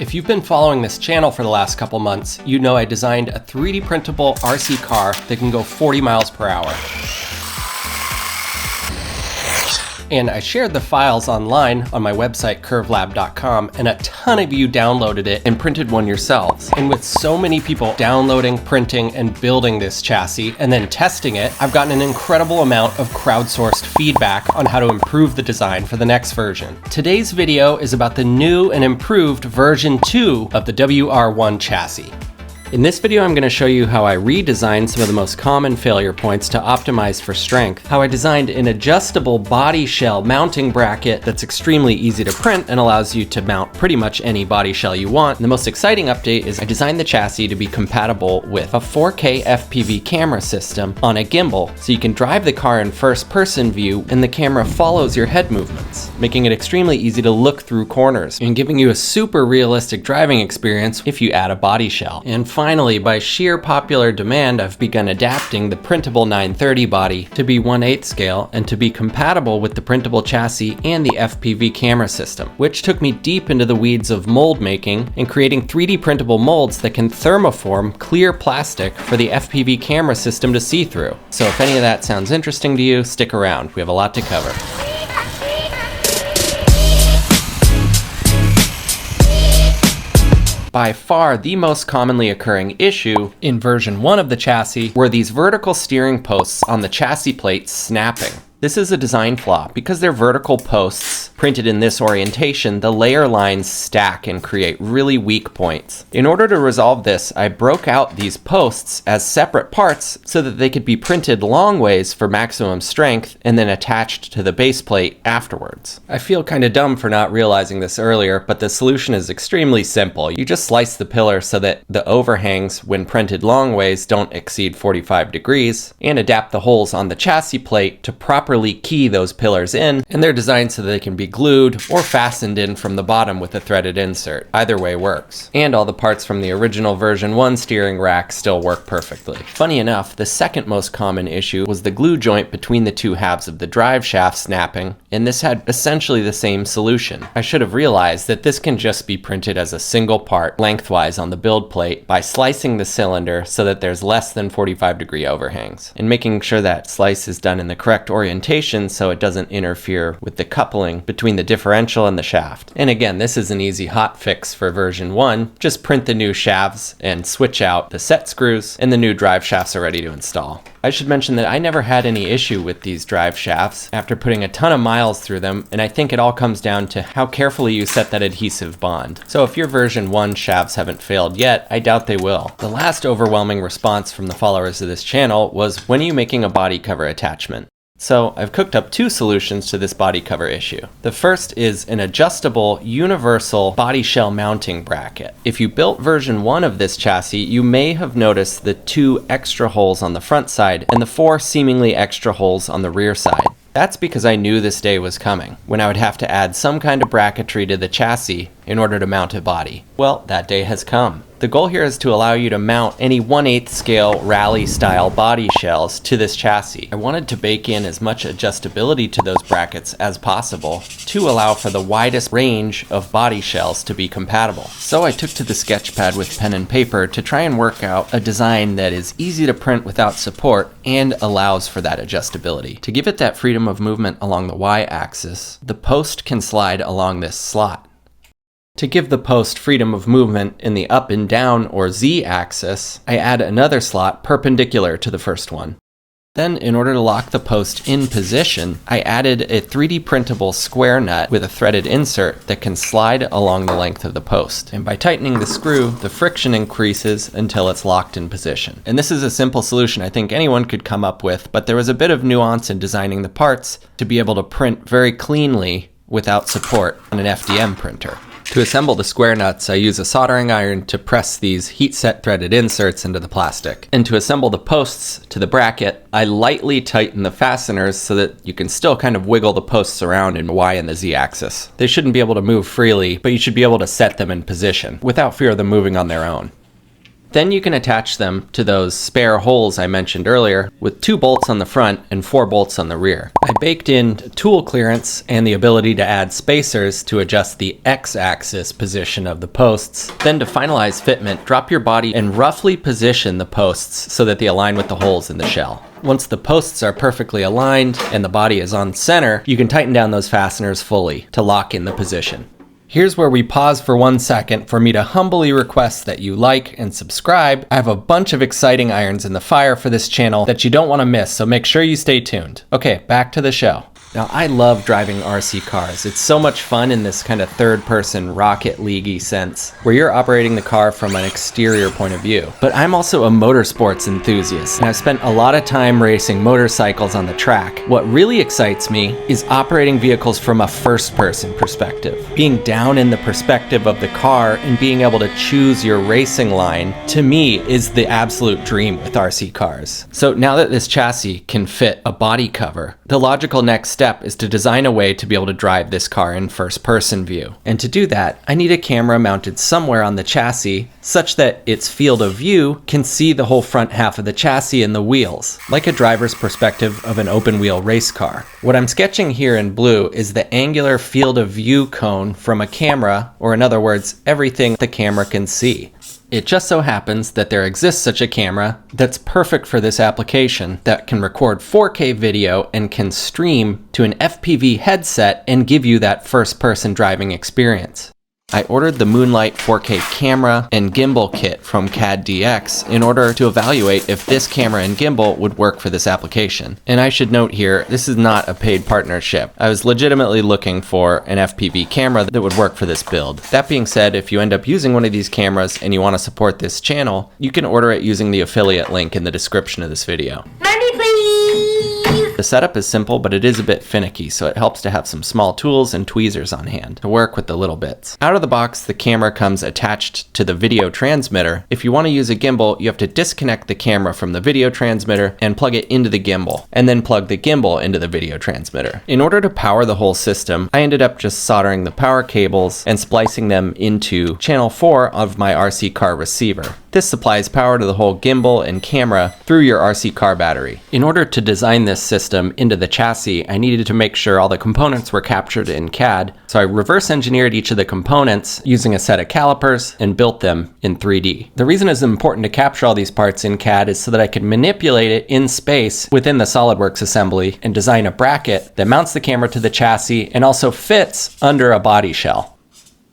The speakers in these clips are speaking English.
If you've been following this channel for the last couple months, you know I designed a 3D printable RC car that can go 40 miles per hour. And I shared the files online on my website, curvelab.com, and a ton of you downloaded it and printed one yourselves. And with so many people downloading, printing, and building this chassis, and then testing it, I've gotten an incredible amount of crowdsourced feedback on how to improve the design for the next version. Today's video is about the new and improved version 2 of the WR1 chassis. In this video, I'm going to show you how I redesigned some of the most common failure points to optimize for strength, how I designed an adjustable body shell mounting bracket that's extremely easy to print and allows you to mount pretty much any body shell you want. And the most exciting update is I designed the chassis to be compatible with a 4K FPV camera system on a gimbal, so you can drive the car in first-person view and the camera follows your head movements, making it extremely easy to look through corners and giving you a super realistic driving experience if you add a body shell. And finally, by sheer popular demand, I've begun adapting the printable 930 body to be 1/8 scale and to be compatible with the printable chassis and the FPV camera system, which took me deep into the weeds of mold making and creating 3D printable molds that can thermoform clear plastic for the FPV camera system to see through. So if any of that sounds interesting to you, stick around. We have a lot to cover. By far, the most commonly occurring issue in version 1 of the chassis were these vertical steering posts on the chassis plate snapping. This is a design flaw. Because they're vertical posts printed in this orientation, the layer lines stack and create really weak points. In order to resolve this, I broke out these posts as separate parts so that they could be printed long ways for maximum strength and then attached to the base plate afterwards. I feel kind of dumb for not realizing this earlier, but the solution is extremely simple. You just slice the pillar so that the overhangs, when printed long ways, don't exceed 45 degrees, and adapt the holes on the chassis plate to properly key those pillars in, and they're designed so they can be glued or fastened in from the bottom with a threaded insert. Either way works. And all the parts from the original version 1 steering rack still work perfectly. Funny enough, the second most common issue was the glue joint between the two halves of the drive shaft snapping, and this had essentially the same solution. I should have realized that this can just be printed as a single part lengthwise on the build plate by slicing the cylinder so that there's less than 45-degree overhangs, and making sure that slice is done in the correct orientation so it doesn't interfere with the coupling between the differential and the shaft. And again, this is an easy hot fix for version 1. Just print the new shafts and switch out the set screws, and the new drive shafts are ready to install. I should mention that I never had any issue with these drive shafts after putting a ton of miles through them, and I think it all comes down to how carefully you set that adhesive bond. So if your version 1 shafts haven't failed yet, I doubt they will. The last overwhelming response from the followers of this channel was, when are you making a body cover attachment? So I've cooked up 2 solutions to this body cover issue. The first is an adjustable universal body shell mounting bracket. If you built version 1 of this chassis, you may have noticed the 2 extra holes on the front side and the 4 seemingly extra holes on the rear side. That's because I knew this day was coming, when I would have to add some kind of bracketry to the chassis in order to mount a body. Well, that day has come. The goal here is to allow you to mount any 1/8 scale rally style body shells to this chassis. I wanted to bake in as much adjustability to those brackets as possible to allow for the widest range of body shells to be compatible. So I took to the sketch pad with pen and paper to try and work out a design that is easy to print without support and allows for that adjustability. To give it that freedom of movement along the Y-axis, the post can slide along this slot. To give the post freedom of movement in the up and down or Z-axis, I add another slot perpendicular to the first one. Then, in order to lock the post in position, I added a 3D printable square nut with a threaded insert that can slide along the length of the post. And by tightening the screw, the friction increases until it's locked in position. And this is a simple solution I think anyone could come up with, but there was a bit of nuance in designing the parts to be able to print very cleanly without support on an FDM printer. To assemble the square nuts, I use a soldering iron to press these heat-set threaded inserts into the plastic. And to assemble the posts to the bracket, I lightly tighten the fasteners so that you can still kind of wiggle the posts around in Y and the Z axis. They shouldn't be able to move freely, but you should be able to set them in position without fear of them moving on their own. Then you can attach them to those spare holes I mentioned earlier with 2 bolts on the front and 4 bolts on the rear. I baked in tool clearance and the ability to add spacers to adjust the X-axis position of the posts. Then to finalize fitment, drop your body and roughly position the posts so that they align with the holes in the shell. Once the posts are perfectly aligned and the body is on center, you can tighten down those fasteners fully to lock in the position. Here's where we pause for 1 second for me to humbly request that you like and subscribe. I have a bunch of exciting irons in the fire for this channel that you don't want to miss, so make sure you stay tuned. Okay, back to the show. Now, I love driving RC cars. It's so much fun in this kind of third-person Rocket League-y sense, where you're operating the car from an exterior point of view. But I'm also a motorsports enthusiast, and I've spent a lot of time racing motorcycles on the track. What really excites me is operating vehicles from a first-person perspective. Being down in the perspective of the car and being able to choose your racing line, to me, is the absolute dream with RC cars. So now that this chassis can fit a body cover, the logical next step is to design a way to be able to drive this car in first-person view. And to do that, I need a camera mounted somewhere on the chassis such that its field of view can see the whole front half of the chassis and the wheels, like a driver's perspective of an open-wheel race car. What I'm sketching here in blue is the angular field of view cone from a camera, or in other words, everything the camera can see. It just so happens that there exists such a camera that's perfect for this application that can record 4K video and can stream to an FPV headset and give you that first-person driving experience. I ordered the Moonlight 4K camera and gimbal kit from CAD DX in order to evaluate if this camera and gimbal would work for this application. And I should note here, this is not a paid partnership. I was legitimately looking for an FPV camera that would work for this build. That being said, if you end up using one of these cameras and you want to support this channel, you can order it using the affiliate link in the description of this video. Money, please! The setup is simple, but it is a bit finicky, so it helps to have some small tools and tweezers on hand to work with the little bits. Out of the box, the camera comes attached to the video transmitter. If you want to use a gimbal, you have to disconnect the camera from the video transmitter and plug it into the gimbal, and then plug the gimbal into the video transmitter. In order to power the whole system, I ended up just soldering the power cables and splicing them into channel 4 of my RC car receiver. This supplies power to the whole gimbal and camera through your RC car battery. In order to design this system into the chassis, I needed to make sure all the components were captured in CAD, so I reverse engineered each of the components using a set of calipers and built them in 3D. The reason it's important to capture all these parts in CAD is so that I can manipulate it in space within the SolidWorks assembly and design a bracket that mounts the camera to the chassis and also fits under a body shell.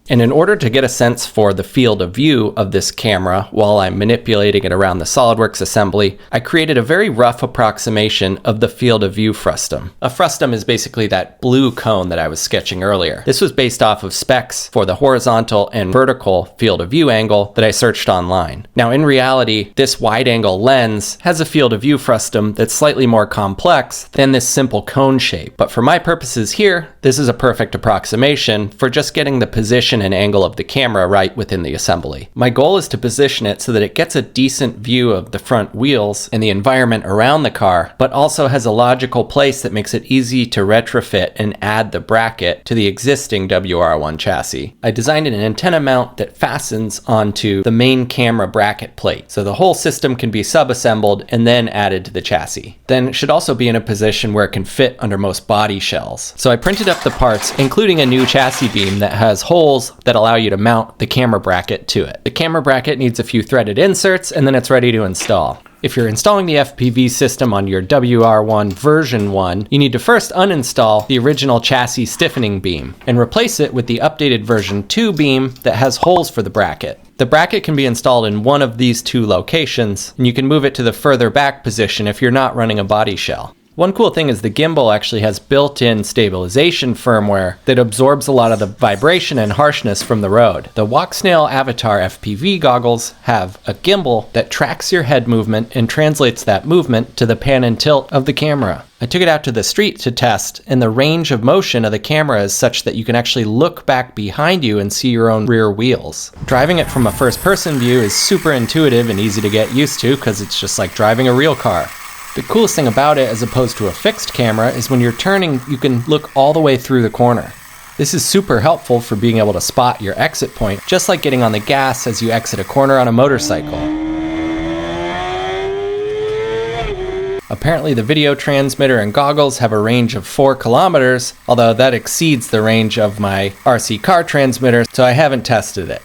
And in order to get a sense for the field of view of this camera while I'm manipulating it around the SolidWorks assembly, I created a very rough approximation of the field of view frustum. A frustum is basically that blue cone that I was sketching earlier. This was based off of specs for the horizontal and vertical field of view angle that I searched online. Now in reality, this wide angle lens has a field of view frustum that's slightly more complex than this simple cone shape. But for my purposes here, this is a perfect approximation for just getting the position and angle of the camera right within the assembly. My goal is to position it so that it gets a decent view of the front wheels and the environment around the car, but also has a logical place that makes it easy to retrofit and add the bracket to the existing WR1 chassis. I designed an antenna mount that fastens onto the main camera bracket plate, so the whole system can be sub-assembled and then added to the chassis. Then it should also be in a position where it can fit under most body shells. So I printed up the parts, including a new chassis beam that has holes that allow you to mount the camera bracket to it. The camera bracket needs a few threaded inserts and then it's ready to install. If you're installing the FPV system on your WR1 version 1, you need to first uninstall the original chassis stiffening beam and replace it with the updated version 2 beam that has holes for the bracket. The bracket can be installed in one of these 2 locations, and you can move it to the further back position if you're not running a body shell. One cool thing is the gimbal actually has built-in stabilization firmware that absorbs a lot of the vibration and harshness from the road. The Walksnail Avatar FPV goggles have a gimbal that tracks your head movement and translates that movement to the pan and tilt of the camera. I took it out to the street to test, and the range of motion of the camera is such that you can actually look back behind you and see your own rear wheels. Driving it from a first-person view is super intuitive and easy to get used to because it's just like driving a real car. The coolest thing about it, as opposed to a fixed camera, is when you're turning, you can look all the way through the corner. This is super helpful for being able to spot your exit point, just like getting on the gas as you exit a corner on a motorcycle. Apparently the video transmitter and goggles have a range of 4 kilometers, although that exceeds the range of my RC car transmitter, so I haven't tested it.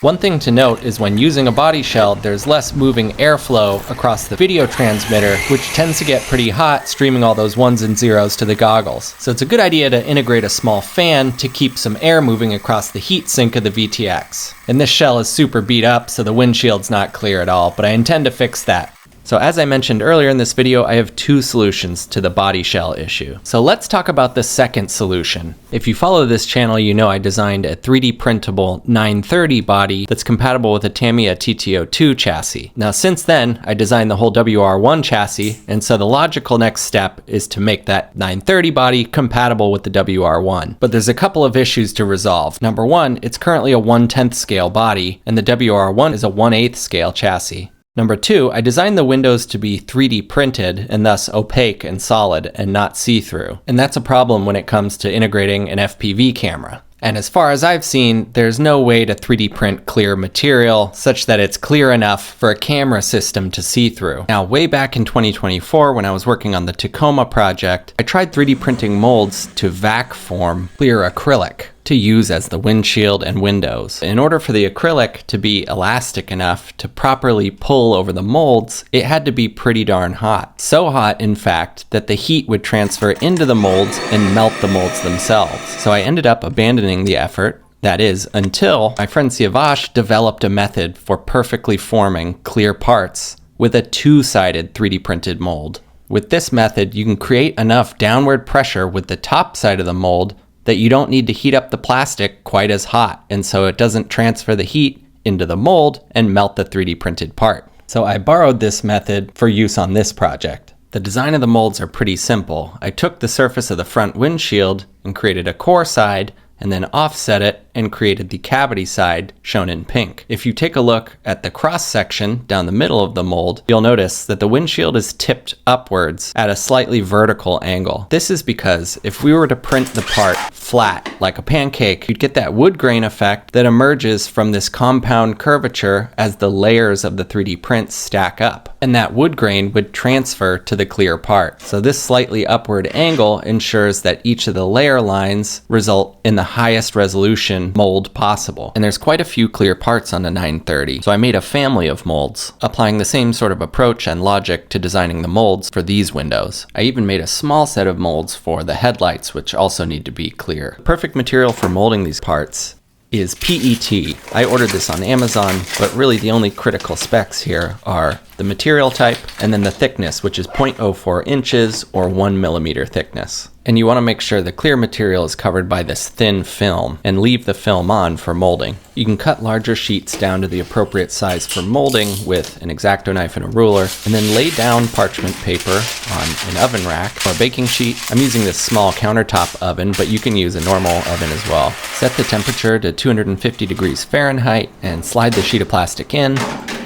One thing to note is when using a body shell, there's less moving airflow across the video transmitter, which tends to get pretty hot streaming all those ones and zeros to the goggles. So it's a good idea to integrate a small fan to keep some air moving across the heat sink of the VTX. And this shell is super beat up, so the windshield's not clear at all, but I intend to fix that. So as I mentioned earlier in this video, I have 2 solutions to the body shell issue. So let's talk about the second solution. If you follow this channel, you know I designed a 3D printable 930 body that's compatible with a Tamiya TTO2 chassis. Now since then, I designed the whole WR1 chassis, and so the logical next step is to make that 930 body compatible with the WR1. But there's a couple of issues to resolve. Number 1, it's currently a 1/10 scale body, and the WR1 is a 1/8 scale chassis. Number 2, I designed the windows to be 3D printed and thus opaque and solid and not see-through. And that's a problem when it comes to integrating an FPV camera. And as far as I've seen, there's no way to 3D print clear material such that it's clear enough for a camera system to see through. Now, way back in 2024, when I was working on the Tacoma project, I tried 3D printing molds to vac form clear acrylic to use as the windshield and windows. In order for the acrylic to be elastic enough to properly pull over the molds, it had to be pretty darn hot. So hot, in fact, that the heat would transfer into the molds and melt the molds themselves. So I ended up abandoning the effort. That is, until my friend Siavash developed a method for perfectly forming clear parts with a 2-sided 3D printed mold. With this method, you can create enough downward pressure with the top side of the mold that you don't need to heat up the plastic quite as hot, and so it doesn't transfer the heat into the mold and melt the 3D printed part. So I borrowed this method for use on this project. The design of the molds are pretty simple. I took the surface of the front windshield and created a core side, and then offset it and created the cavity side shown in pink. If you take a look at the cross section down the middle of the mold, you'll notice that the windshield is tipped upwards at a slightly vertical angle. This is because if we were to print the part flat like a pancake, you'd get that wood grain effect that emerges from this compound curvature as the layers of the 3D print stack up. And that wood grain would transfer to the clear part. So this slightly upward angle ensures that each of the layer lines result in the highest resolution mold possible. And there's quite a few clear parts on the 930, so I made a family of molds, applying the same sort of approach and logic to designing the molds for these windows. I even made a small set of molds for the headlights, which also need to be clear. The perfect material for molding these parts is PET. I ordered this on Amazon, but really the only critical specs here are the material type and then the thickness, which is 0.04 inches or 1 millimeter thickness. And you want to make sure the clear material is covered by this thin film and leave the film on for molding. You can cut larger sheets down to the appropriate size for molding with an X-Acto knife and a ruler, and then lay down parchment paper on an oven rack or a baking sheet. I'm using this small countertop oven, but you can use a normal oven as well. Set the temperature to 250 degrees Fahrenheit and slide the sheet of plastic in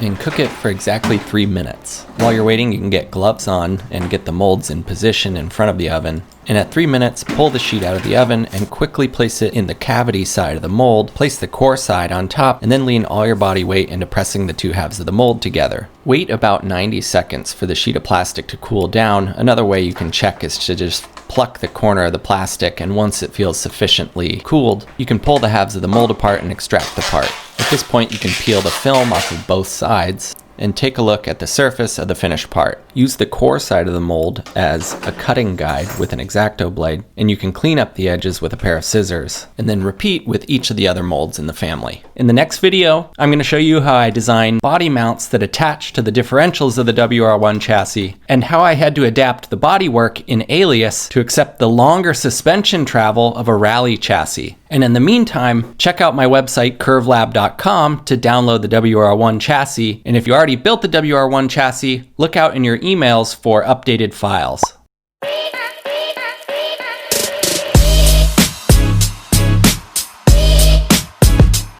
and cook it for exactly 3 minutes. While you're waiting, you can get gloves on and get the molds in position in front of the oven. And at 3 minutes, pull the sheet out of the oven and quickly place it in the cavity side of the mold. Place the core side on top and then lean all your body weight into pressing the 2 halves of the mold together. Wait about 90 seconds for the sheet of plastic to cool down. Another way you can check is to just pluck the corner of the plastic, and once it feels sufficiently cooled, you can pull the halves of the mold apart and extract the part. At this point, you can peel the film off of both sides and take a look at the surface of the finished part. Use the core side of the mold as a cutting guide with an X-Acto blade, and you can clean up the edges with a pair of scissors, and then repeat with each of the other molds in the family. In the next video, I'm going to show you how I design body mounts that attach to the differentials of the WR1 chassis, and how I had to adapt the bodywork in Alias to accept the longer suspension travel of a rally chassis. And in the meantime, check out my website curvelab.com to download the WR1 chassis, and if you already built the WR1 chassis, look out in your emails for updated files.